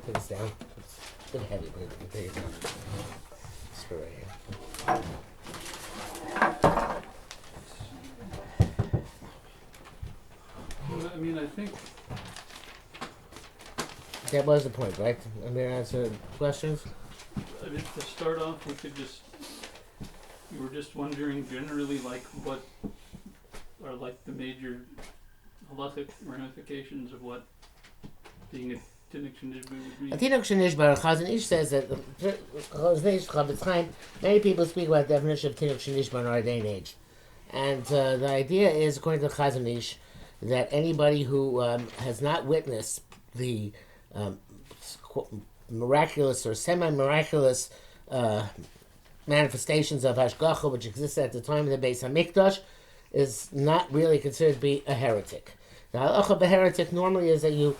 put this down. It's a bit heavy, but you can take it down. Screw right here. I mean, I think That was the point, right? I'm going to answer questions. to start off, we could just. You were just wondering generally, like, what are like the major halachic ramifications of what being a Tinok SheNishba would mean. Tinok SheNishba, Chazon Ish says that many people speak about the definition of Tinok SheNishba in our day and age. And the idea is, according to Chazon Ish, that anybody who has not witnessed the miraculous or semi-miraculous manifestations of Hashgacha, which existed at the time of the Beis HaMikdash, is not really considered to be a heretic. The halacha of a heretic normally is that you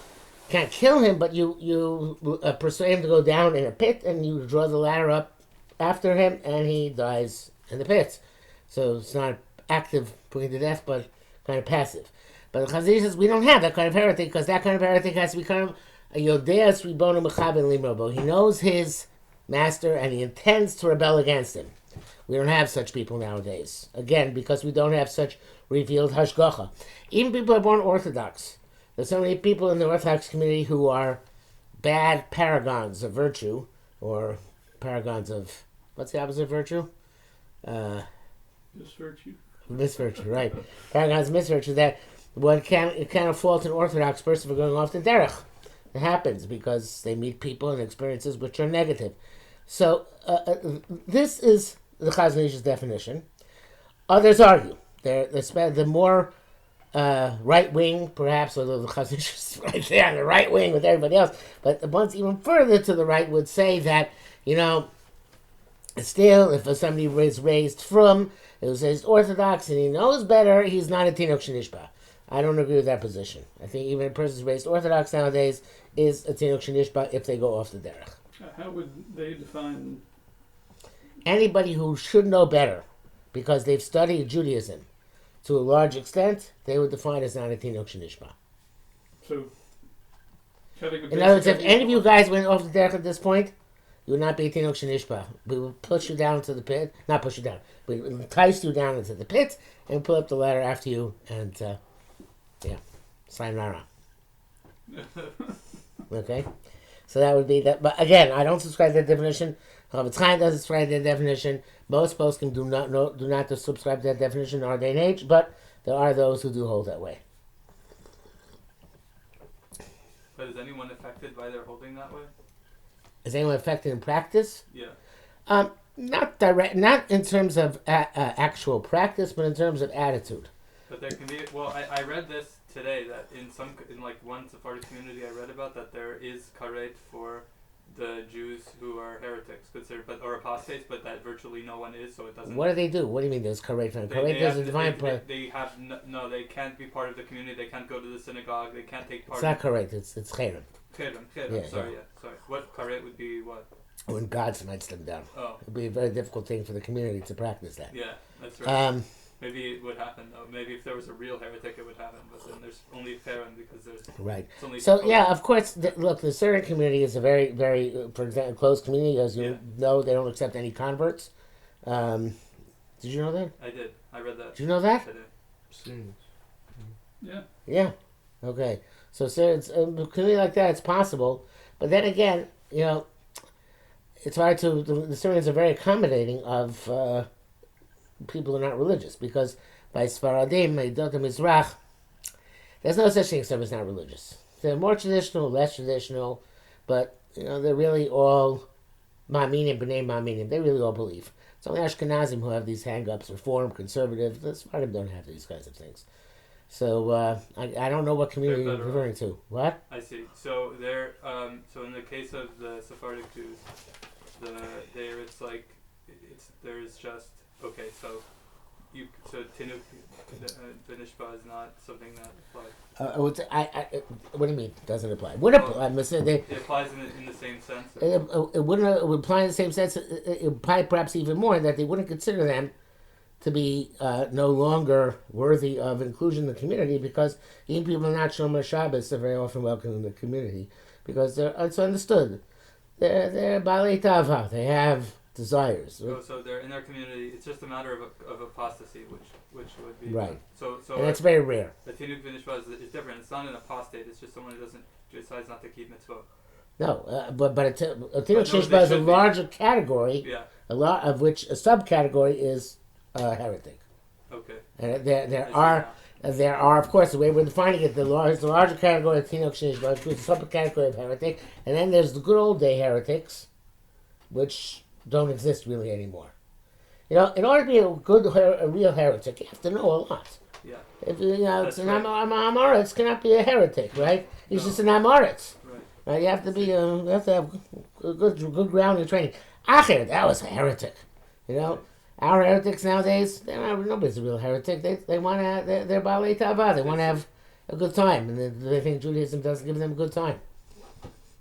can't kill him, but you persuade him to go down in a pit, and you draw the ladder up after him, and he dies in the pit. So it's not active putting to death, but kind of passive. But the Chazon Ish says we don't have that kind of heretic, because that kind of heretic has to become a Yodeas Ribono Mechaben Limrobo. He knows his master, and he intends to rebel against him. We don't have such people nowadays. Again, because we don't have such revealed hashgacha. Even people who are born Orthodox. There's so many people in the Orthodox community who are bad paragons of virtue, or paragons of, what's the opposite of virtue? Misvirtue. Misvirtue, right. Paragons of misvirtue, that one can't fault an Orthodox person for going off the derech. It happens because they meet people and experiences which are negative. So this is the Chazon Ish's definition. Others argue. The more right wing, perhaps, although the Chazon Ish is right there on the right wing with everybody else, but the ones even further to the right would say that, still, if somebody is raised from, it was raised Orthodox and he knows better, he's not a Tinok SheNishba. I don't agree with that position. I think even a person who's raised Orthodox nowadays is a Tinok SheNishba if they go off the derech. How would they define? Anybody who should know better, because they've studied Judaism to a large extent, they would define as not a Tinok SheNishba. So, in other words, if any of you guys went off the derech at this point, you would not be a Tinok SheNishba. We would push you down to the pit. Not push you down. We would entice you down into the pit and pull up the ladder after you and, sayonara. Okay? So that would be that. But again, I don't subscribe to that definition. Chavetz Chaim doesn't subscribe to that definition. Most poskim do not subscribe to that definition in our day and age, but there are those who do hold that way. But is anyone affected by their holding that way? Is anyone affected in practice? Yeah. Not direct, not in terms of actual practice, but in terms of attitude. But there can be. Well, I read this today that in one Sephardic community I read about that there is karet for the Jews who are heretics, or apostates, but that virtually no one is, so it doesn't. What do they do? What do you mean there's karet for them? Karet doesn't define. They have no. They can't be part of the community. They can't go to the synagogue. They can't take part. It's not karet. It's cherem. Cherem. Sorry. What karet would be what? When God smites them down. Oh. It'd be a very difficult thing for the community to practice that. Yeah, that's right. Maybe it would happen though. Maybe if there was a real heretic, it would happen. But then there's only Pharaoh because there's right. Only so yeah, of course. Look, the Syrian community is a very, very, for example, closed community. As you know, they don't accept any converts. Did you know that? I did. I read that. Did you know that? I did. Yeah. Yeah. Okay. So it's a community like that. It's possible, but then again, it's hard to. The Syrians are very accommodating of. People are not religious, because by Sfaradim, Meidot Mizrach, there's no such thing as somebody's not religious. They're more traditional, less traditional, but they're really all Ma'aminim, B'nai Ma'aminim. They really all believe. It's only Ashkenazim who have these hang-ups, Reform, Conservative. The Sfaradim don't have these kinds of things. So I don't know what community you're referring to. What? I see. So they're so in the case of the Sephardic Jews, there's just. Okay, so Tinok SheNishba is not something that applies. What do you mean? Doesn't apply? Would apply? It applies in the same sense. It wouldn't. It would apply in the same sense. It would apply perhaps even more that they wouldn't consider them to be no longer worthy of inclusion in the community, because even people not Shomer Shabbos are very often welcome in the community, because it's understood. They're balei tava. They have desires. Oh, so they're in their community. It's just a matter of apostasy, which would be Right. So And that's very rare. the Tinok SheNishba is different. It's not an apostate. It's just someone who decides not to keep mitzvot. No, but a Tinok no, SheNishba they is a should be. larger category. Yeah. A lot of which a subcategory is heretic. Okay. And I see there are, of course, the way we're defining it, the larger category of Tinok SheNishba includes a subcategory of heretic, and then there's the good old day heretics, which don't exist really anymore. In order to be a real heretic, you have to know a lot. Yeah. If That's it's an right. Amoritz cannot be a heretic, right? He's No. just an Amoritz. Right. Right? You have to be, you have to have good grounding training. Acher, that was a heretic. Our heretics nowadays, nobody's a real heretic. They want to, they're balei tava. They want to have a good time, and they think Judaism doesn't give them a good time.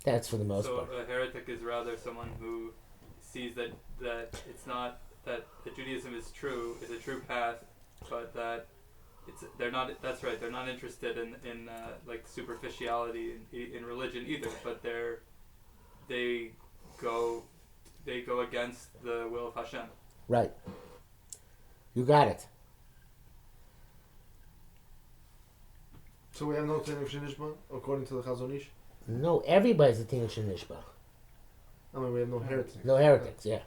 That's for the most part. So a heretic is rather someone who sees that it's not that Judaism is a true path, but that they're not. That's right. They're not interested in like superficiality in religion either, but they go against the will of Hashem. Right. You got it. So we have no Tinok SheNishba according to the Chazon Ish? No, everybody's a Tinok SheNishba. I mean, we have no heretics. No heretics, yeah.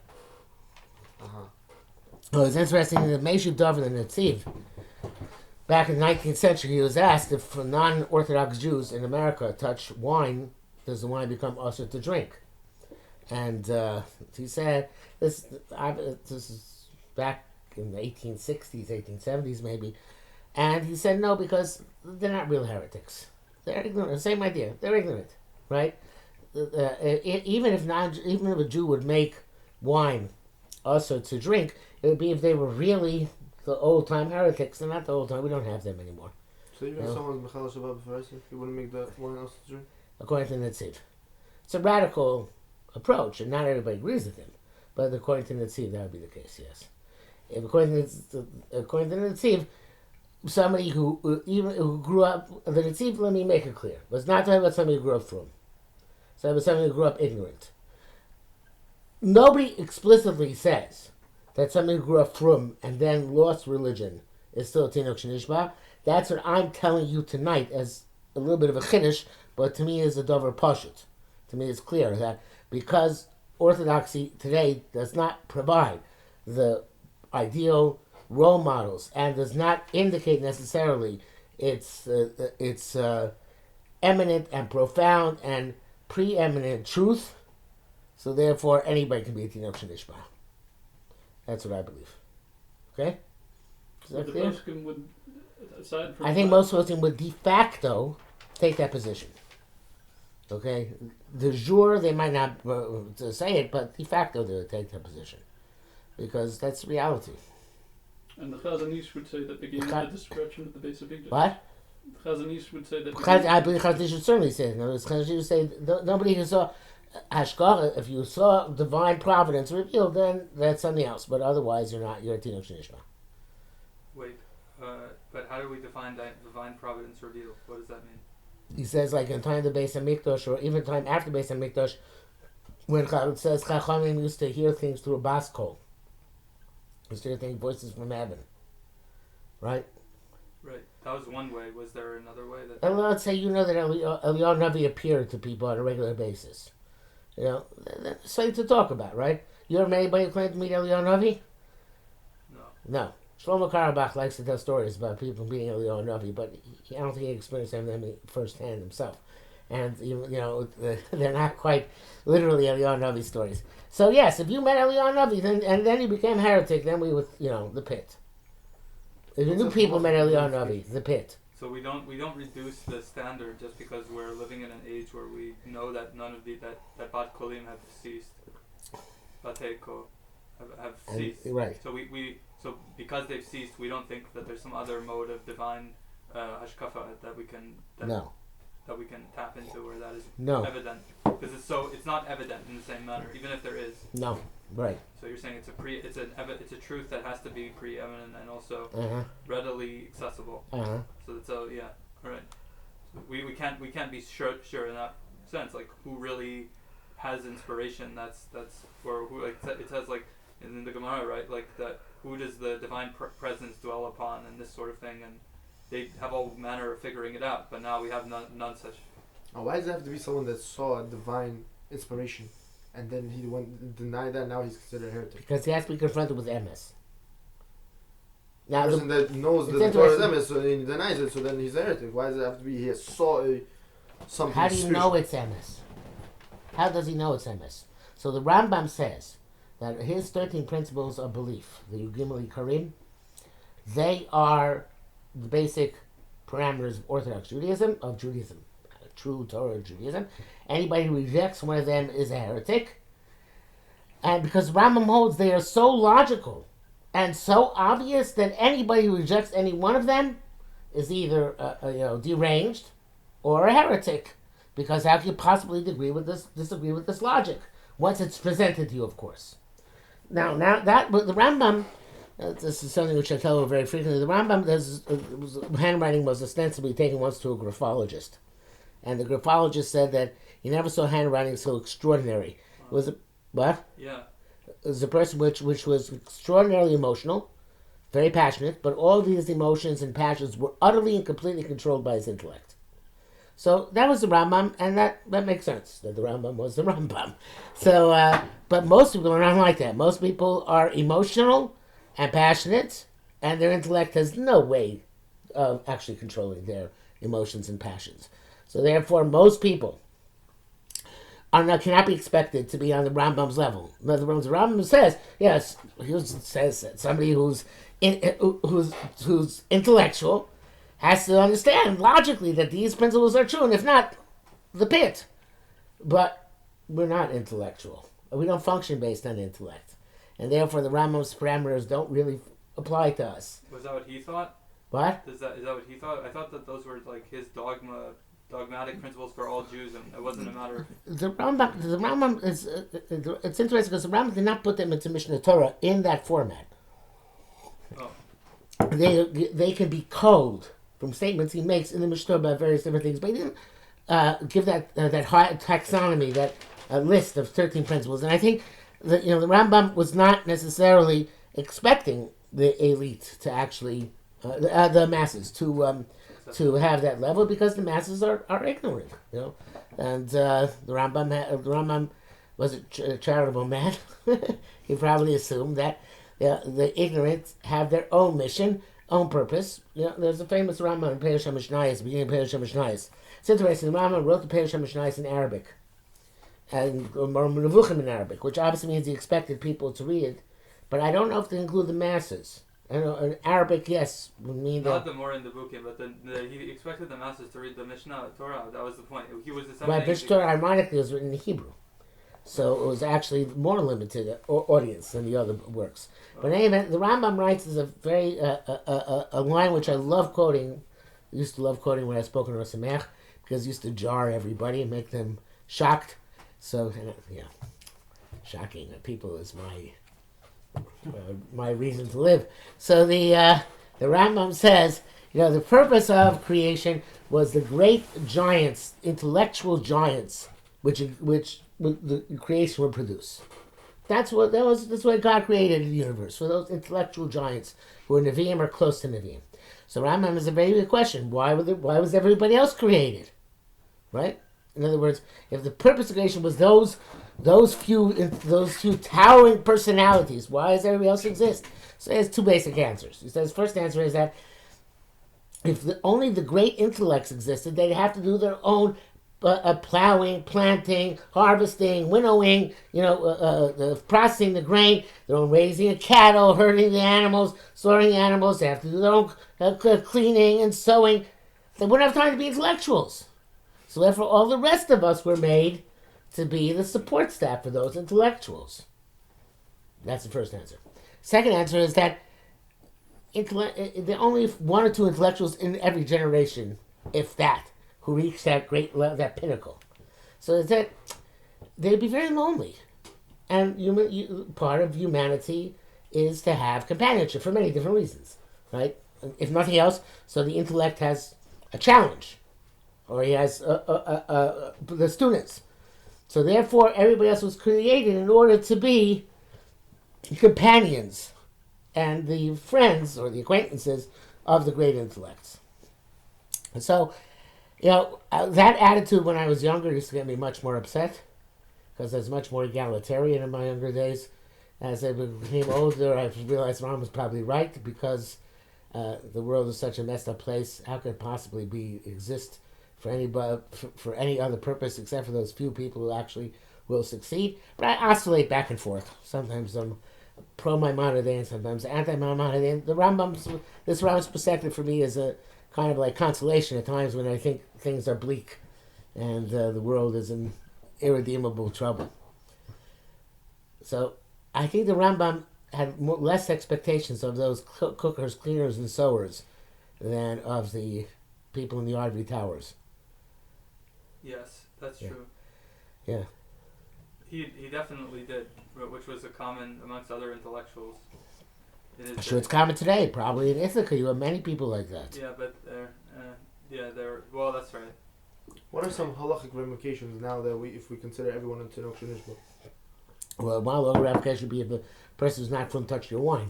Uh-huh. Well, it's interesting that Meishu David and Netziv, back in the 19th century, he was asked if non-Orthodox Jews in America touch wine, does the wine become usher to drink? And he said, this is back in the 1860s, 1870s maybe, and he said no, because they're not real heretics. They're ignorant. Same idea. They're ignorant, right? Even if a Jew would make wine also to drink, it would be if they were really the old time heretics. They're not the old time. We don't have them anymore. So even if someone's Mechal Shabbat b'Faraisa, you wouldn't make that one else to drink? According to Netziv. It's a radical approach, and not everybody agrees with him. But according to Netziv, that would be the case, yes. If according to Netziv, somebody who grew up, the Netziv, let me make it clear, was not talking about somebody who grew up from. So it was somebody who grew up ignorant. Nobody explicitly says that somebody who grew up from and then lost religion is still a Tinok SheNishba. That's what I'm telling you tonight as a little bit of a chiddush, but to me is a dover pashut. To me it's clear that because Orthodoxy today does not provide the ideal role models and does not indicate necessarily its eminent and profound and preeminent truth, so therefore anybody can be a Tinok SheNishba. That's what I believe. Okay? Is So that the clear? poskim would, aside from I think most poskim would de facto take that position. Okay? De jure, they might not say it, but de facto they would take that position. Because that's reality. And the Chazon Ish would say that began with the destruction of the base of Egypt. What? The Chazon Ish would say that. I believe Chazon would certainly say it. No, Chazon would say nobody who saw Hashgacha, if you saw divine providence revealed, then that's something else. But otherwise, you're a Tinok SheNishba. Wait, but how do we define divine providence revealed? What does that mean? He says, like in time of the Beis Hamikdash, or even time after the Beis Hamikdash, when it says Chachamim used to hear things through a bas kol, used to hear things, voices from heaven, right? Right. That was one way. Was there another way that? And let's say you know that Eliyahu Navi appeared to people on a regular basis. That's something to talk about, right? You ever met anybody who claimed to meet Eliyahu Navi? No. No. Shlomo Karabach likes to tell stories about people meeting Eliyahu Navi, but I don't think he experienced them firsthand himself. And, they're not quite literally Eliyahu Navi stories. So, yes, if you met Eliyahu Navi, then you became heretic, then we would, the pit. If you knew people met Eliyahu Navi, the pit. So we don't reduce the standard just because we're living in an age where we know that none of that Bat Kolim have ceased, Batei Ko have ceased. Right. So because they've ceased, we don't think that there's some other mode of divine hashkafa that we can tap into, or that is evident, because it's not evident in the same manner, even if there is. No. Right. So you're saying it's a truth that has to be preeminent and also readily accessible. Uh-huh. So that's all right. We can't be sure in that sense. Like, who really has inspiration? That's or who, like, it says, like, in the Gemara, right? Like, that who does the divine presence dwell upon, and this sort of thing, and they have all manner of figuring it out. But now we have none such. Oh, why does it have to be someone that saw a divine inspiration, and then he went denied that? Now he's considered a heretic. Because he has to be confronted with MS. Now, The person that knows that the Torah is MS, so he denies it, so then he's a heretic. Why does it have to be he saw something how do you spiritual? know it's MS? How does he know it's MS? So the Rambam says that his 13 principles of belief, the Yugimali Karim, they are the basic parameters of Orthodox Judaism, true Torah Judaism. Anybody who rejects one of them is a heretic. And because Rambam holds they are so logical and so obvious that anybody who rejects any one of them is either deranged or a heretic. Because how can you possibly disagree with this logic once it's presented to you, of course. Now that the Rambam, this is something which I tell you very frequently. The Rambam, handwriting was ostensibly taken once to a graphologist, and the graphologist said that he never saw handwriting so extraordinary. It was what? Yeah. It was a person which was extraordinarily emotional, very passionate, but all these emotions and passions were utterly and completely controlled by his intellect. So that was the Rambam, and that makes sense, that the Rambam was the Rambam. So, but most people are not like that. Most people are emotional and passionate, and their intellect has no way of actually controlling their emotions and passions. So therefore, most people cannot be expected to be on the Rambam's level. In other words, the Rambam says, yes, he says that somebody who's intellectual has to understand logically that these principles are true, and if not, the pit. But we're not intellectual. We don't function based on intellect. And therefore, the Rambam's parameters don't really apply to us. Was that what he thought? What? Is that what he thought? I thought that those were like his dogmatic principles for all Jews, and it wasn't a matter of... The Rambam is... it's interesting because the Rambam did not put them into Mishnah Torah in that format. Oh. They can be code from statements he makes in the Mishnah about various different things, but he didn't give that high taxonomy, that list of 13 principles. And I think that the Rambam was not necessarily expecting the elite to actually the masses to have that level, because the masses are ignorant, and the Rambam was a charitable man. He probably assumed that the ignorant have their own mission, own purpose. There's a famous Rambam in Perush HaMishnayos, beginning of Perush HaMishnayos. It's interesting, the Rambam wrote the Perush HaMishnayos in Arabic, and Nevuchim in Arabic, which obviously means he expected people to read it, but I don't know if they include the masses. I know in Arabic, yes, would mean not the more in the Bukim, but he expected the masses to read the Mishnah Torah. That was the point. He was disseminating. Right, Mishnah Torah ironically was written in Hebrew, so it was actually more limited audience than the other works. But in any event, the Rambam writes is a very a line which I love quoting. I used to love quoting when I spoke in Rosh Hashanah, because it used to jar everybody and make them shocked. So shocking people is my reason to live. So the Rambam says, the purpose of creation was the great giants, intellectual giants, which the creation would produce. That's why God created the universe, for those intellectual giants who are Nevi'im or close to Nevi'im. So Rambam is a very good question. Why was everybody else created? Right? In other words, if the purpose of creation was those few towering personalities, why does everybody else exist? So he has two basic answers. He says, first answer is that if only the great intellects existed, they'd have to do their own plowing, planting, harvesting, winnowing, processing the grain, their own raising of cattle, herding the animals, slaughtering the animals. They have to do their own cleaning and sewing. They wouldn't have time to be intellectuals. So therefore, all the rest of us were made to be the support staff for those intellectuals. That's the first answer. Second answer is that there are only one or two intellectuals in every generation, if that, who reach that that pinnacle. So that they'd be very lonely. And part of humanity is to have companionship for many different reasons, right? If nothing else, so the intellect has a challenge. or he has the students. So therefore, everybody else was created in order to be companions and the friends or the acquaintances of the great intellects. And so, that attitude when I was younger used to get me much more upset because I was much more egalitarian in my younger days. As I became older, I realized Ron was probably right because the world is such a messed up place. How could it possibly exist for anybody for any other purpose except for those few people who actually will succeed? But I oscillate back and forth. Sometimes I'm pro Maimonides, sometimes anti Maimonides. This Rambam's perspective for me is a kind of like consolation at times when I think things are bleak and the world is in irredeemable trouble. So I think the Rambam had less expectations of those cookers, cleaners, and sewers than of the people in the ivory towers. Yes, that's true. Yeah. He definitely did, which was a common amongst other intellectuals. Sure, it's common today. Probably in Ithaca, you have many people like that. Yeah, but well, that's right. What are some halachic ramifications now that if we consider everyone in Tinok SheNishba? Well, one of the ramifications would be if the person who's not from touch your wine.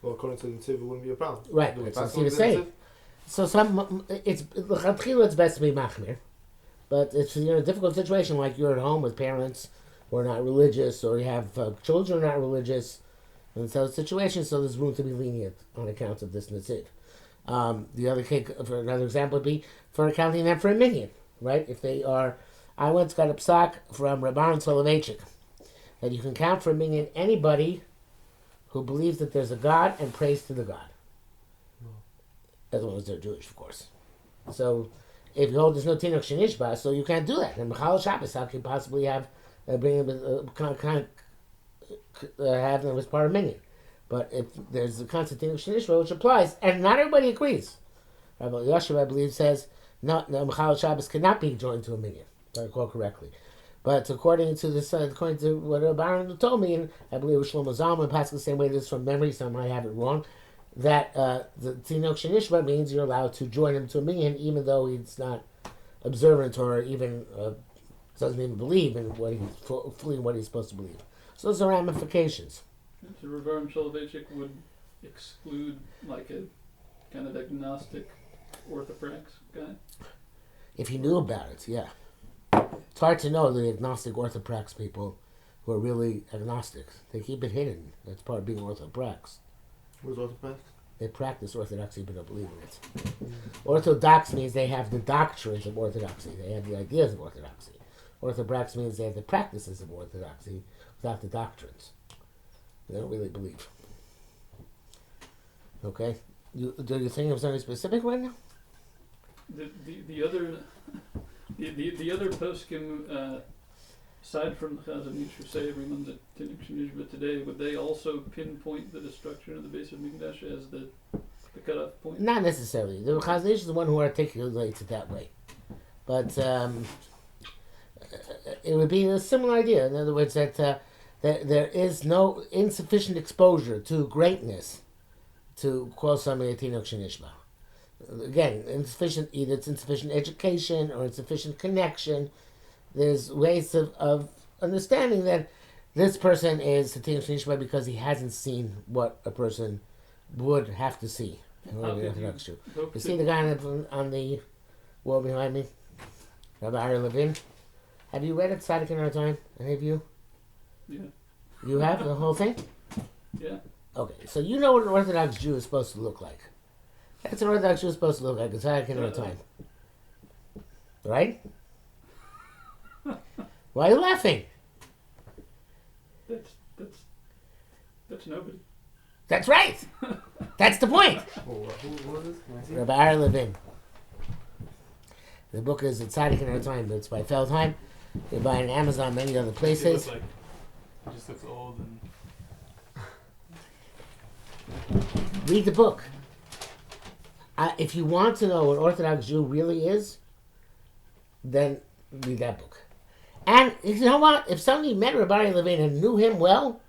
Well, according to the Tziv, it wouldn't be a problem. Right, that's what I'm saying. So it's best to be machmir, but if you're in a difficult situation like you're at home with parents who are not religious, or you have children who are not religious, and so situations, so there's room to be lenient on account of this netziv. The other case, for another example, would be for accounting them for a minion, right? If they are, I once got a psak from Rabban Soloveitchik that you can count for a minion anybody who believes that there's a God and prays to the God. As long as they're Jewish, of course. So, if you hold there's no Tinok SheNishba, so you can't do that. And Mechal Shabbos, how can you possibly have have them as part of minion? But if there's the concept of Tinok SheNishba, which applies, and not everybody agrees. Rabbi Yoshev, I believe, says no, Mechal Shabbos cannot be joined to a minion, if I recall correctly. But according to what Rabbi told me, and I believe it was Shlomo Zalman, passing the same way this from memory, so I might have it wrong, that the Tinok SheNishba means you're allowed to join him to a minion, even though he's not observant or even doesn't even believe in what he's supposed to believe. So those are ramifications. So Rabban Soloveitchik would exclude like a kind of agnostic orthoprax guy? If he knew about it, yeah. It's hard to know the agnostic orthoprax people who are really agnostic. They keep it hidden. That's part of being orthoprax. What is orthoprax? They practice orthodoxy but don't believe in it. Orthodox means they have the doctrines of orthodoxy. They have the ideas of orthodoxy. Orthoprax means they have the practices of orthodoxy without the doctrines. They don't really believe. Okay? Do you think of something specific right now? The other poskim, aside from the Chazon Ish who say everyone's at Tinok SheNishba today, would they also pinpoint the destruction of the base of Mikdash as the cutoff point? Not necessarily. The Chazon Ish is the one who articulates it that way. But it would be a similar idea. In other words, that there is no insufficient exposure to greatness to call somebody a Tinok SheNishba. Again, either it's insufficient education or insufficient connection. There's ways of understanding that this person is a Tinok SheNishba because he hasn't seen what a person would have to see in order to be Orthodox Jew. You see the guy on the wall behind me? Rabbi Ari Levin? Have you read it, Tzaddik in Our Time? Any of you? Yeah. You have the whole thing? Yeah. Okay, so you know what an Orthodox Jew is supposed to look like. That's what an Orthodox Jew is supposed to look like, Tzaddik in Our Time. Right? Why are you laughing? That's nobody. That's right! That's the point! Who is this? Can I see? Rabbi Ari Levin. The book is Tzaddik in Our Time, but it's by Feldheim. You can buy it on Amazon, many other places. He just looks old and... Read the book. If you want to know what Orthodox Jew really is, then read that book. And you know what? If somebody met Rabbi Levin and knew him well,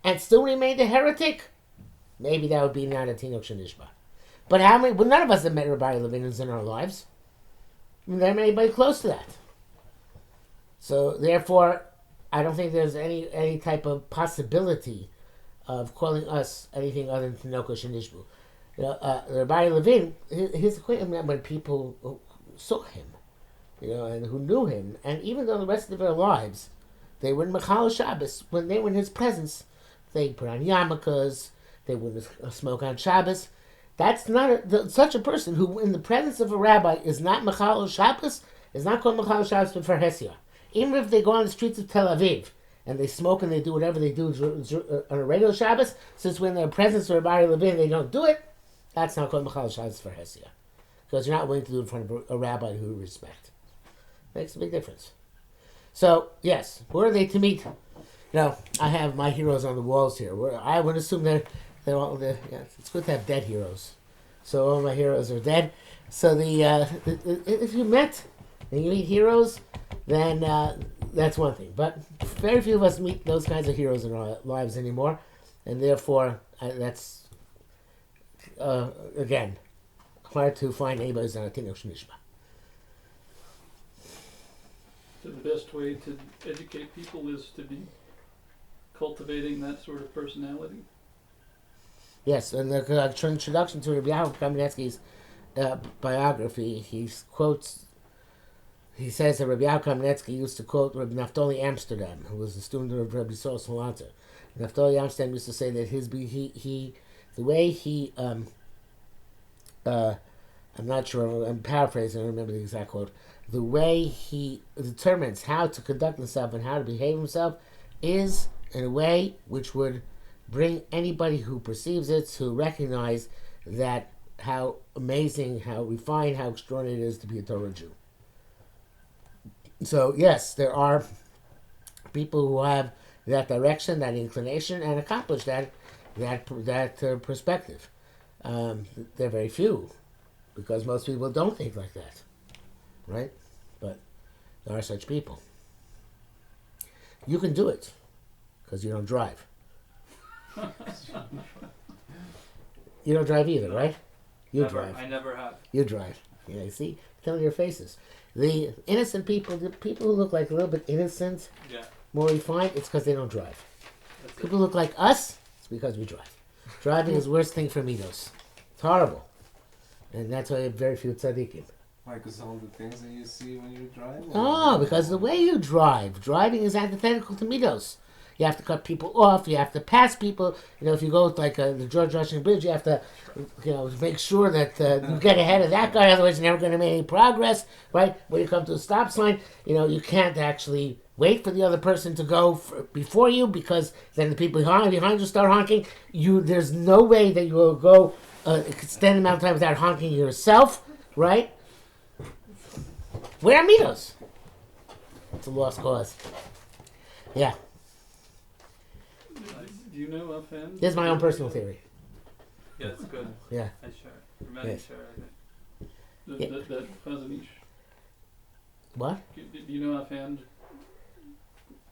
and still remained a heretic, maybe that would be not a Tinok SheNishba. But how many? Well, none of us have met Rabbi Levin in our lives. than anybody close to that. So therefore, I don't think there's any type of possibility of calling us anything other than Tinok SheNishba. Rabbi Levin, his acquaintance when people saw him, and who knew him, and even though the rest of their lives, they were in Mechal Shabbos, when they were in his presence, they put on yarmulkes, they wouldn't smoke on Shabbos. That's not such a person who, in the presence of a rabbi, is not Mechal Shabbos, is not called Mechal Shabbos but for Hesia. Even if they go on the streets of Tel Aviv and they smoke and they do whatever they do on a regular Shabbos, since when they're in the presence of Rabbi Levin they don't do it, that's not called Mechal Shabbos for Hesia. Because you're not willing to do it in front of a rabbi who you respect. Makes a big difference. So, yes, where are they to meet? I have my heroes on the walls here. I would assume they're all there. Yeah, it's good to have dead heroes. So all my heroes are dead. So if you met and you meet heroes, then that's one thing. But very few of us meet those kinds of heroes in our lives anymore. And therefore, that's, again, hard to find anybody who's on a Tinok SheNishba. So the best way to educate people is to be cultivating that sort of personality. Yes, and the introduction to Rabbi Yaakov Kamenetsky's biography, he says that Rabbi Yaakov Kamenetsky used to quote Rabbi Naftali Amsterdam, who was a student of Rabbi Saul Salanter. Naftali Amsterdam used to say that the way he I'm not sure, I'm paraphrasing, I don't remember the exact quote, the way he determines how to conduct himself and how to behave himself is in a way which would bring anybody who perceives it to recognize that how amazing, how refined, how extraordinary it is to be a Torah Jew. So yes, there are people who have that direction, that inclination, and accomplish that perspective. They're very few, because most people don't think like that, right? But there are such people. You can do it, because you don't drive. You don't drive either, right? You Never. drive. I never have. You drive. Yeah, you see? Tell your faces. The innocent people, the people who look like a little bit innocent, Yeah. more refined, it's because they don't drive. That's People look like us, it's because we drive. Driving is the worst thing for midos. It's horrible. And that's why I have very few tzaddikim. Why? Because all the things that you see when you drive? Oh, because the way you drive, driving is antithetical to midos. You have to cut people off. You have to pass people. If you go like the George Washington Bridge, you have to, make sure that you get ahead of that guy. Otherwise, you're never going to make any progress, right? When you come to a stop sign, you can't actually wait for the other person to go before you, because then the people behind you start honking. There's no way that you will go extend amount of time without honking yourself, right? Where are mitos? It's a lost cause. Yeah. Do you know offhand? This is my own personal theory. Yeah, it's good. Yeah. I share. Many Yes. share, I think. Yeah. That Chazanish. What? Do you know offhand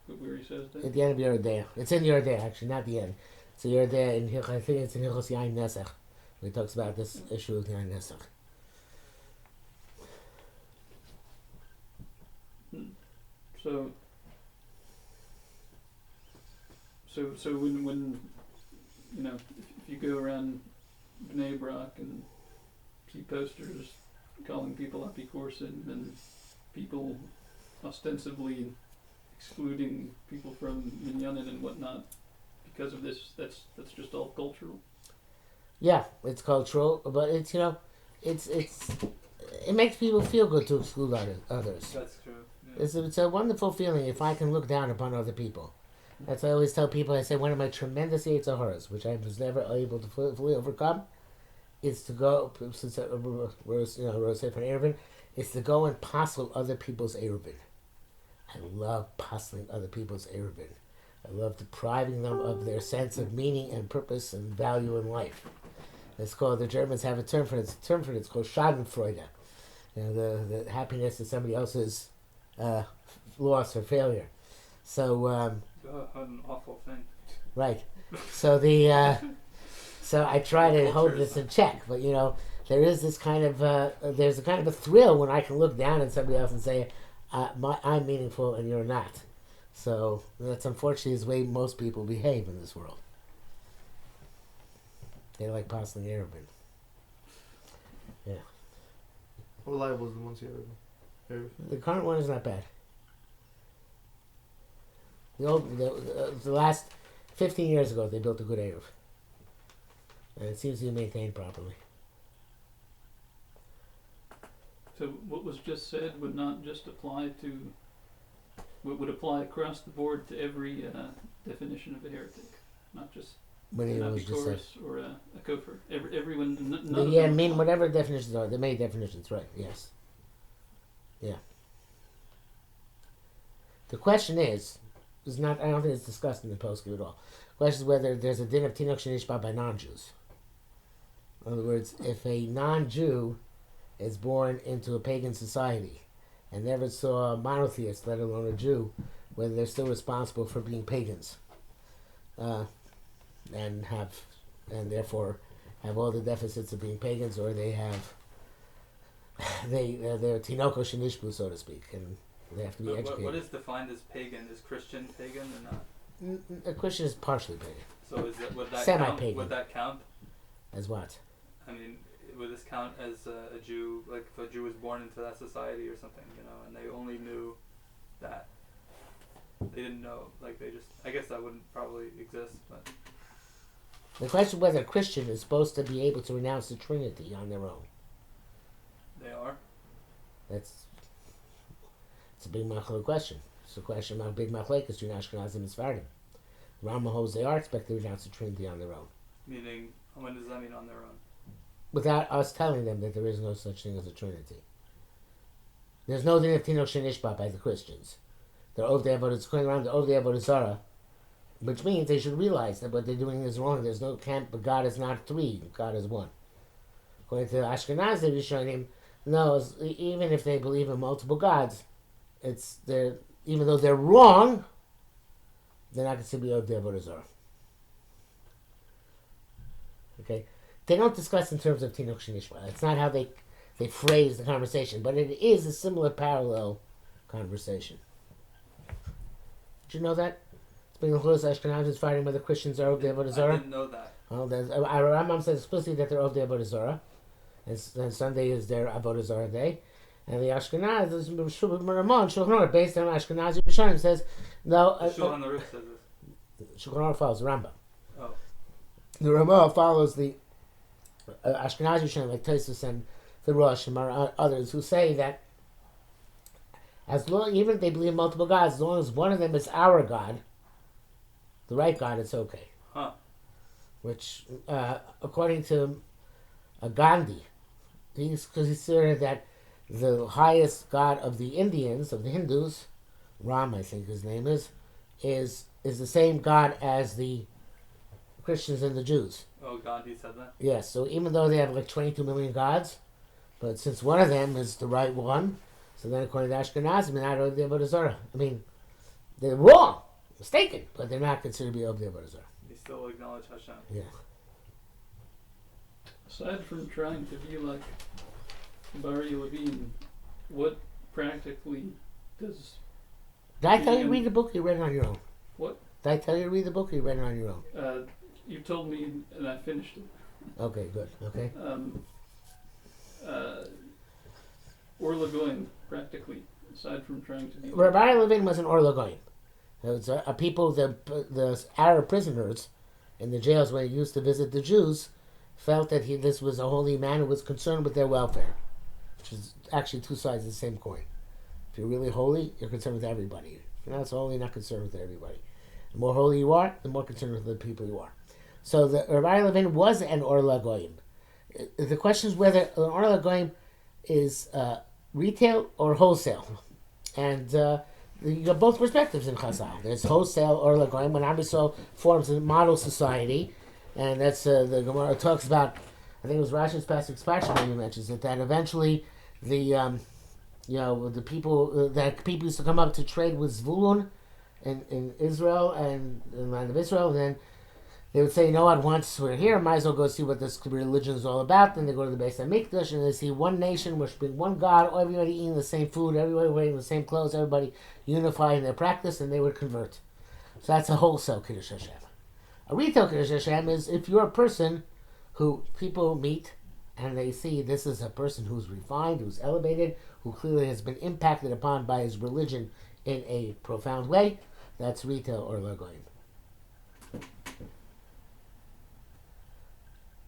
where he says that? At the end of Yeridea. It's in Yeridea, actually, not the end. It's in Yeridea, I think it's in Hilchos Yain Nesach, where he talks about this issue of Yain Nesach. So when if you go around Bnei Brak and see posters calling people Apikorsin and people ostensibly excluding people from Minyanin and whatnot because of this, that's just all cultural. Yeah, it's cultural, but it's it makes people feel good to exclude others. That's true. Yeah. It's a wonderful feeling if I can look down upon other people. That's why I always tell people, I say one of my tremendous Yetzer Haras, which I was never able to fully overcome, is to go, since Rose from Eruvin, is to go and passel other people's Eruvin. I love passing other people's Eruvin. I love depriving them of their sense of meaning and purpose and value in life. It's called, the Germans have a term for it. It's called Schadenfreude. The happiness of somebody else's loss or failure. So, What an awful thing. right. So so I try to hold this in check, but there is this kind of there's a kind of a thrill when I can look down at somebody else and say, I'm meaningful and you're not. So that's unfortunately the way most people behave in this world. They like passing Arabin. Yeah. How reliable is the Monsey Arab? The current one is not bad. The last 15 years ago, they built a good Eruv. And it seems to be maintained properly. So what was just said would not just apply to, would apply across the board to every definition of a heretic, not just When an it was just said. Apikoros or a Kofar. Everyone, none of Yeah, I them mean, apply. whatever definitions are, the main definitions, right, yes. Yeah. The question is not, I don't think it's discussed in the postscript at all. The question is whether there's a din of Tinok SheNishba by non-Jews. In other words, if a non-Jew is born into a pagan society and never saw a monotheist, let alone a Jew, whether they're still responsible for being pagans, and therefore have all the deficits of being pagans, or they have they're Tinok SheNishba, so to speak, and they have to be But educated. what is defined as pagan? Is Christian pagan or not? A Christian is partially pagan. So is that would that Semi-pagan. count? Would that count? As what? I mean, would this count as a Jew? Like if a Jew was born into that society or something, and they only knew that. They didn't know, like they just. I guess that wouldn't probably exist, but. The question whether a Christian is supposed to be able to renounce the Trinity on their own. They are. It's a big machlok question. It's a question about big machlokes between Ashkenazim and Sephardim. Rambam holds they are expected to renounce the Trinity on their own, Meaning, when does that mean on their own? without us telling them that there is no such thing as a Trinity. There's no din of Tinok SheNishba by the Christians. They're over the Avodah, going around the over the Avodah Zarah, which means they should realize that what they're doing is wrong. There's no camp, but God is not three. God is one. According to Ashkenazim, Rishonim, no, even if they believe in multiple gods, even though they're wrong, they're not considered to be over the Avodah Zarah. Okay, they don't discuss in terms of Tinok SheNishba. That's not how they phrase the conversation, but it is a similar parallel conversation. Did you know that? It's being close Ashkenazim fighting whether Christians are over the Avodah I Zarah. didn't know that. Well, our Rambam says explicitly that they're over the Avodah Zarah, and Sunday is their Avodah Zarah day. And the Ashkenaz, Shulchan Aruch, based on Ashkenazi Rishonim, says no. Shulchan Aruch says this. Shulchan Aruch follows the Rambam. Oh. The Rambam follows the Ashkenazi Rishonim, like Tosfos and the Rosh and others, who say that even if they believe in multiple gods, as long as one of them is our God, the right God, it's okay. Huh. Which, according to Gandhi, he's considered that the highest god of the Indians, of the Hindus, Ram, I think his name is the same god as the Christians and the Jews. Oh, Gandhi said that? Yes, so even though they have like 22 million gods, but since one of them is the right one, so then according to Ashkenazim, they're not over the Avodah Zarah. I mean, they're wrong, mistaken, but they're not considered to be over the Avodah Zarah. They still acknowledge Hashem. Yeah. Aside from trying to be like Bari Levine, what practically does Did I tell you to read the book or you read it on your own? What? Did I tell you to read the book or you read it on your own? You told me and I finished it. Okay, good. Okay. Or Lagoin, practically, aside from trying to be. Rabbi Levin was an Or Lagoyim. It was a people, the Arab prisoners in the jails where he used to visit the Jews, felt that this was a holy man who was concerned with their welfare, which is actually two sides of the same coin. If you're really holy, you're concerned with everybody. If you're not so holy, you're not concerned with everybody. The more holy you are, the more concerned with the people you are. So the Rabbi Levin was an Or Lagoyim. The question is whether an Or Lagoyim is retail or wholesale. And you got both perspectives in Chazal. There's wholesale Or Lagoyim when Am Yisrael forms a model society, and that's the Gemara talks about. I think it was Rashi's Pasuk Spashim who mentions it, that eventually the people that people used to come up to trade with Zvulun in Israel and in the land of Israel, and then They would say, you know what, once we're here, might as well go see what this religion is all about. Then they go to the Beis HaMikdash and they see one nation worshiping one God, everybody eating the same food, everybody wearing the same clothes, everybody unified in their practice, and they would convert. So that's a wholesale Kiddush Hashem. A retail Kiddush Hashem is if you're a person who people meet and they see this is a person who's refined, who's elevated, who clearly has been impacted upon by his religion in a profound way, that's retail or lagoyim.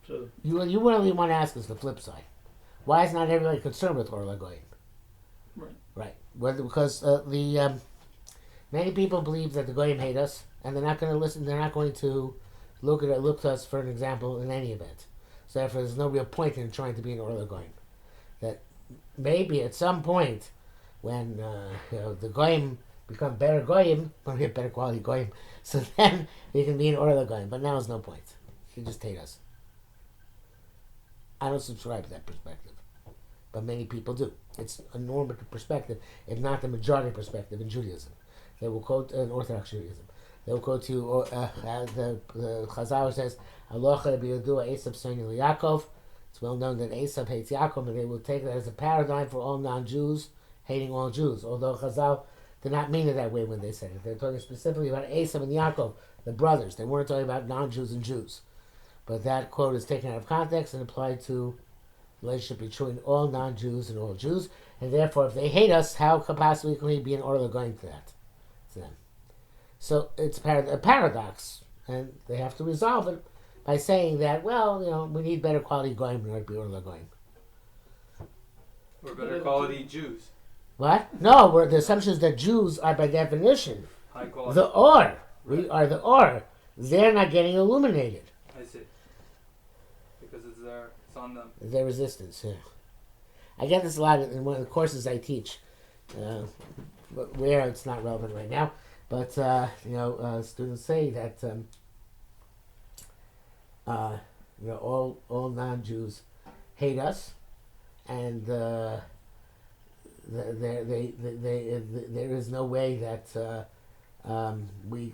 So You really want to ask us the flip side. Why is not everybody concerned with or lagoyim? right. Right. Whether because many people believe that the goyim hate us, and they're not going to listen. They're not going to look to us for an example in any event. So therefore, there's no real point in trying to be an or goyim. That maybe at some point, when the goyim become better goyim, or get better quality goyim, so then we can be an or goyim. But now is no point. You just hate us. I don't subscribe to that perspective, but many people do. It's a normative perspective, if not the majority perspective in Judaism. They will quote in Orthodox Judaism. They will quote to the Chazal says, "Alocha b'yodua Esav soni Yaakov." It's well known that Esav hates Yaakov, and they will take that as a paradigm for all non-Jews hating all Jews. Although Chazal did not mean it that way when they said it. They're talking specifically about Esav and Yaakov, the brothers. They weren't talking about non-Jews and Jews. But that quote is taken out of context and applied to the relationship between all non-Jews and all Jews. And therefore, if they hate us, how possibly can we be an orla going to that? To them. So it's a paradox. And they have to resolve it by saying that, well, we need better quality goyim in order to be orla going. Or better quality Jews. What? No, the assumption is that Jews are by definition High quality. the or. We are the or. They're not getting illuminated. I see. Because it's on them. Their resistance, yeah. I get this a lot in one of the courses I teach, but where it's not relevant right now. But students say that all non-Jews hate us, and there is no way that we.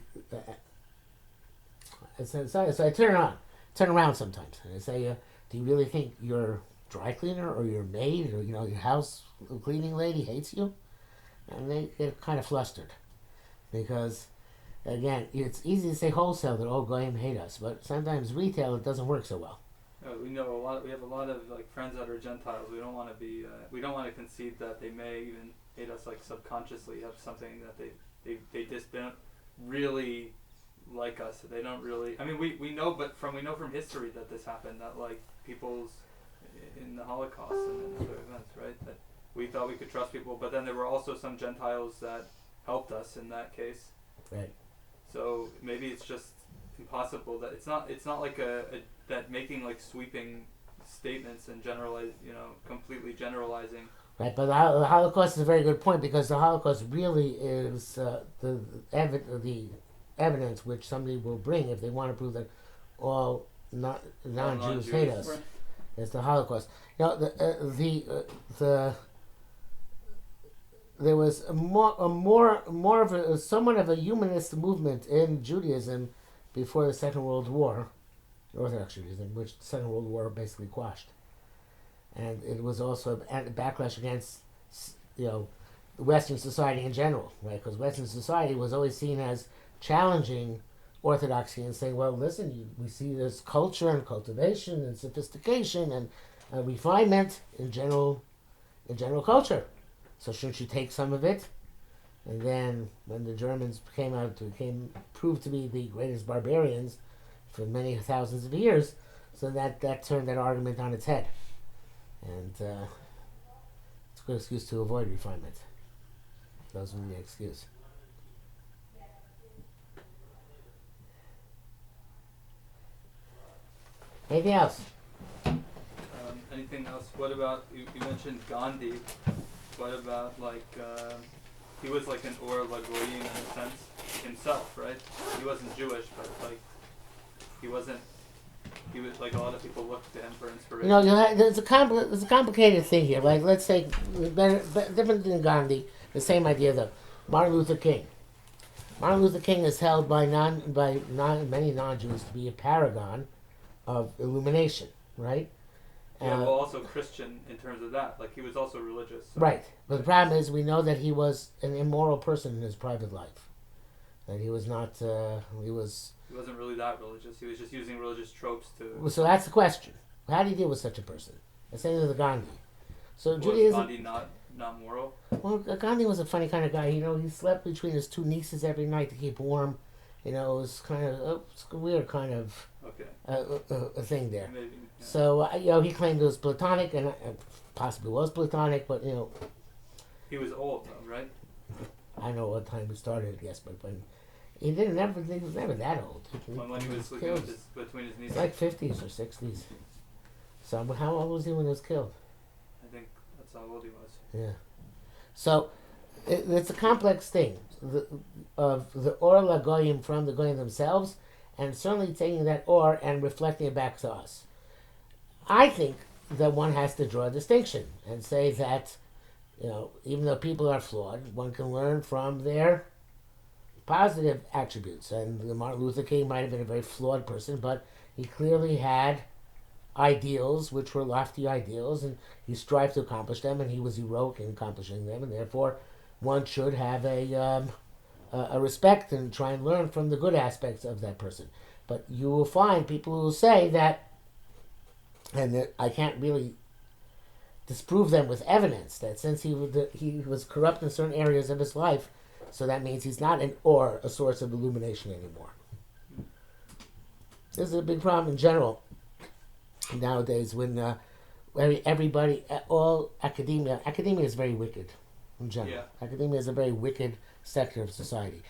So I turn around sometimes, and I say, "Do you really think your dry cleaner or your maid or your house cleaning lady hates you?" And they get kind of flustered, because again, it's easy to say wholesale that all goyim hate us, but sometimes retail it doesn't work so well. We know a lot. We have a lot of friends that are Gentiles. We don't want to be. We don't want to concede that they may even hate us subconsciously. Have something that they just don't really like us. They don't really. I mean, we know, but we know from history that this happened. That people's in the Holocaust and in other events, right? That we thought we could trust people, but then there were also some Gentiles that helped us in that case. Right. So maybe it's just impossible that it's not like that making sweeping statements and completely generalizing. Right, but the Holocaust is a very good point, because the Holocaust really is the evidence which somebody will bring if they want to prove that all non-Jews hate us. Right. It's the Holocaust. There was more of somewhat of a humanist movement in Judaism before the Second World War, Orthodox Judaism, which the Second World War basically quashed, and it was also a backlash against Western society in general, right? Because Western society was always seen as challenging orthodoxy and saying, well, listen, we see this culture and cultivation and sophistication and refinement in general culture. So shouldn't you take some of it? And then when the Germans proved to be the greatest barbarians for many thousands of years, so that turned that argument on its head. And it's a good excuse to avoid refinement. Those would be the excuse. Anything else? Anything else? What about you mentioned Gandhi? What about he was an Or Lagoyim in a sense himself, right? He wasn't Jewish, but he wasn't. He was a lot of people looked to him for inspiration. There's a complicated thing here. Let's say different than Gandhi, the same idea though. Martin Luther King. Martin Luther King is held by many non-Jews to be a paragon of illumination, right? Yeah, well, also Christian in terms of that. Like, he was also religious. So. Right. But the problem is, we know that he was an immoral person in his private life. That he was not. He wasn't really that religious. He was just using religious tropes to. So that's the question. How do you deal with such a person? The same with Gandhi. So Was Judaism. Gandhi not moral? Well, Gandhi was a funny kind of guy. He slept between his two nieces every night to keep warm. It was kind of it's a weird kind of a thing there. Maybe. Yeah. So he claimed it was platonic, and possibly was platonic, but he was old though, right? I don't know what time he started, I guess, but when he was never that old. When he was sleeping between his knees. Like 50s or 60s. So how old was he when he was killed? I think that's how old he was. Yeah. So it's a complex thing of the or lagoyim from the goyim themselves, and certainly taking that or and reflecting it back to us. I think that one has to draw a distinction and say that, even though people are flawed, one can learn from their positive attributes. And Martin Luther King might have been a very flawed person, but he clearly had ideals which were lofty ideals, and he strived to accomplish them, and he was heroic in accomplishing them, and therefore one should have a respect and try and learn from the good aspects of that person. But you will find people who will say that, and I can't really disprove them with evidence, that since he was corrupt in certain areas of his life, so that means he's not a source of illumination anymore. This is a big problem in general nowadays when everybody, all academia is very wicked in general. Yeah. Academia is a very wicked sector of society.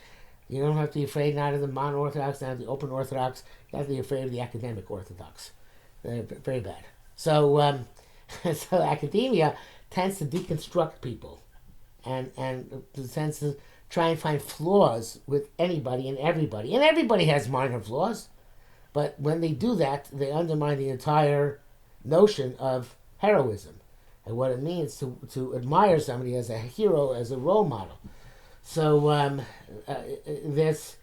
You don't have to be afraid not of the non-Orthodox, not of the open Orthodox. You have to be afraid of the academic Orthodox. They're very bad. So, so academia tends to deconstruct people, and tends to try and find flaws with anybody and everybody. And everybody has minor flaws, but when they do that, they undermine the entire notion of heroism and what it means to admire somebody as a hero, as a role model. So this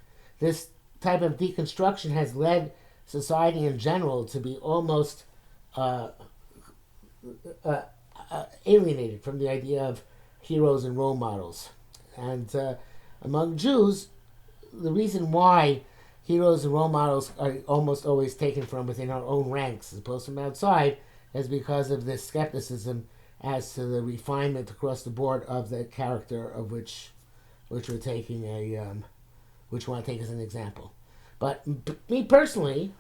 type of deconstruction has led society in general to be almost alienated from the idea of heroes and role models. And among Jews, the reason why heroes and role models are almost always taken from within our own ranks as opposed from outside is because of this skepticism as to the refinement across the board of the character of which we're taking which we want to take as an example. But me personally,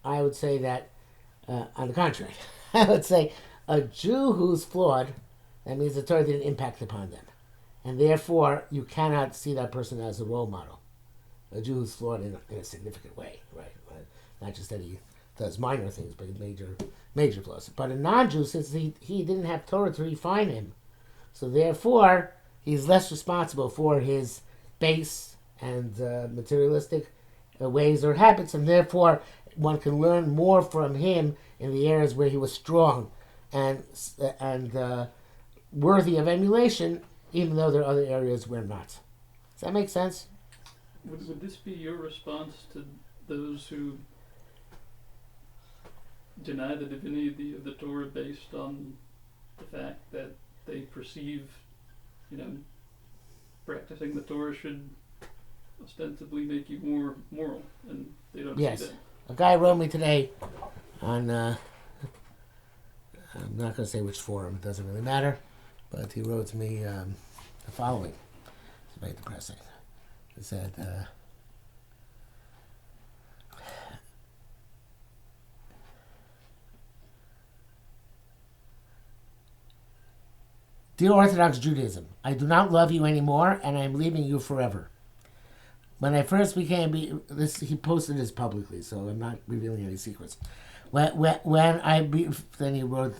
I would say that, on the contrary, I would say a Jew who's flawed, that means the Torah didn't impact upon them. And therefore, you cannot see that person as a role model. A Jew who's flawed in a significant way, right? Not just that he does minor things, but major flaws. But a non-Jew, since he didn't have Torah to refine him, so therefore, he's less responsible for his base and materialistic ways or habits, and therefore one can learn more from him in the areas where he was strong and worthy of emulation, even though there are other areas where not. Does that make sense? Would this be your response to those who deny the divinity of the Torah based on the fact that they perceive, practicing the Torah should ostensibly make you more moral, and they don't see that? A guy wrote me today on, I'm not going to say which forum, it doesn't really matter, but he wrote to me the following. It's very depressing. He said, Dear Orthodox Judaism, I do not love you anymore, and I am leaving you forever. When I first became, he posted this publicly, so I'm not revealing any secrets. Then he wrote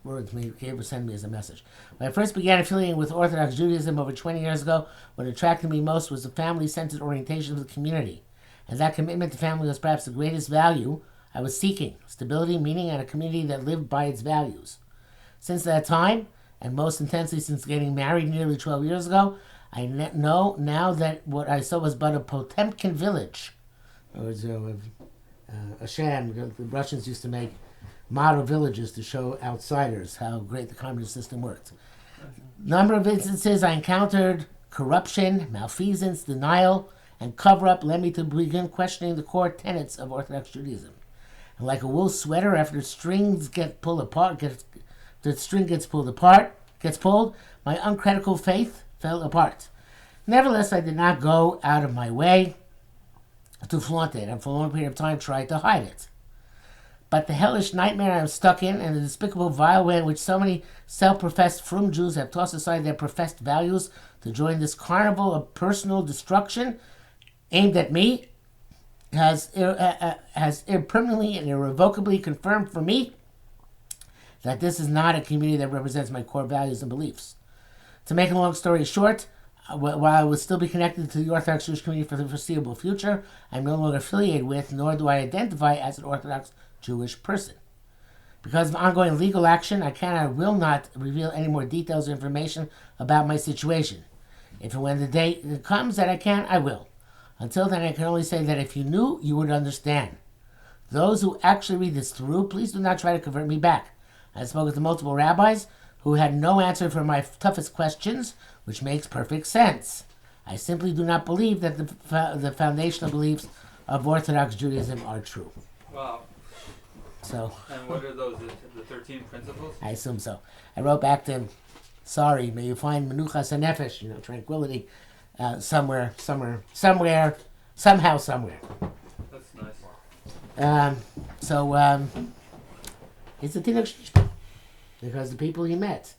to me, sent me as a message. When I first began affiliating with Orthodox Judaism over 20 years ago, what attracted me most was the family-centered orientation of the community. And that commitment to family was perhaps the greatest value I was seeking: stability, meaning, and a community that lived by its values. Since that time, and most intensely since getting married nearly 12 years ago, I know now that what I saw was but a Potemkin village. It was a sham. The Russians used to make model villages to show outsiders how great the communist system worked. Number of instances I encountered corruption, malfeasance, denial, and cover-up led me to begin questioning the core tenets of Orthodox Judaism. And like a wool sweater, after strings get pulled apart, the string gets pulled, my uncritical faith fell apart. Nevertheless, I did not go out of my way to flaunt it, and for a long period of time tried to hide it. But the hellish nightmare I am stuck in, and the despicable, vile way in which so many self-professed frum Jews have tossed aside their professed values to join this carnival of personal destruction aimed at me, has permanently and irrevocably confirmed for me that this is not a community that represents my core values and beliefs. To make a long story short, while I will still be connected to the Orthodox Jewish community for the foreseeable future, I'm no longer affiliated with, nor do I identify as an Orthodox Jewish person. Because of ongoing legal action, I can and will not reveal any more details or information about my situation. If and when the day comes that I can, I will. Until then, I can only say that if you knew, you would understand. Those who actually read this through, please do not try to convert me back. I have spoken to multiple rabbis who had no answer for my toughest questions, which makes perfect sense. I simply do not believe that the foundational beliefs of Orthodox Judaism are true. Wow. So. And what are those? The 13 principles? I assume so. I wrote back to him, sorry, may you find menuchas hanefesh, tranquility, somewhere, somehow, somewhere. That's nice. It's a Tinok SheNishba. Because the people he met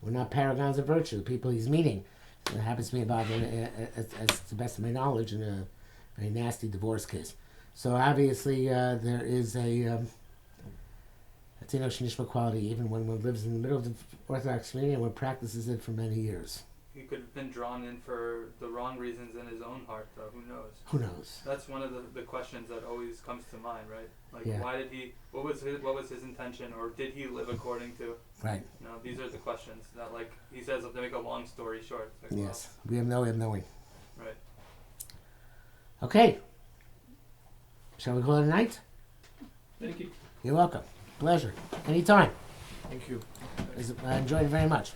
were not paragons of virtue. The people he's meeting, it happens to be involved in, as to the best of my knowledge, in a very nasty divorce case. So obviously there is a Tinok SheNishba quality, even when one lives in the middle of the Orthodox community and one practices it for many years. He could have been drawn in for the wrong reasons in his own heart, though. Who knows? Who knows? That's one of the questions that always comes to mind, right? Like, Yeah. why did he? What was his intention, or did he live according to? Right. These are the questions that, like he says, to make a long story short. Like, Yes. We have no way of knowing. Right. Okay. Shall we call it a night? Thank you. You're welcome. Pleasure. Anytime. Thank you. I enjoyed it very much.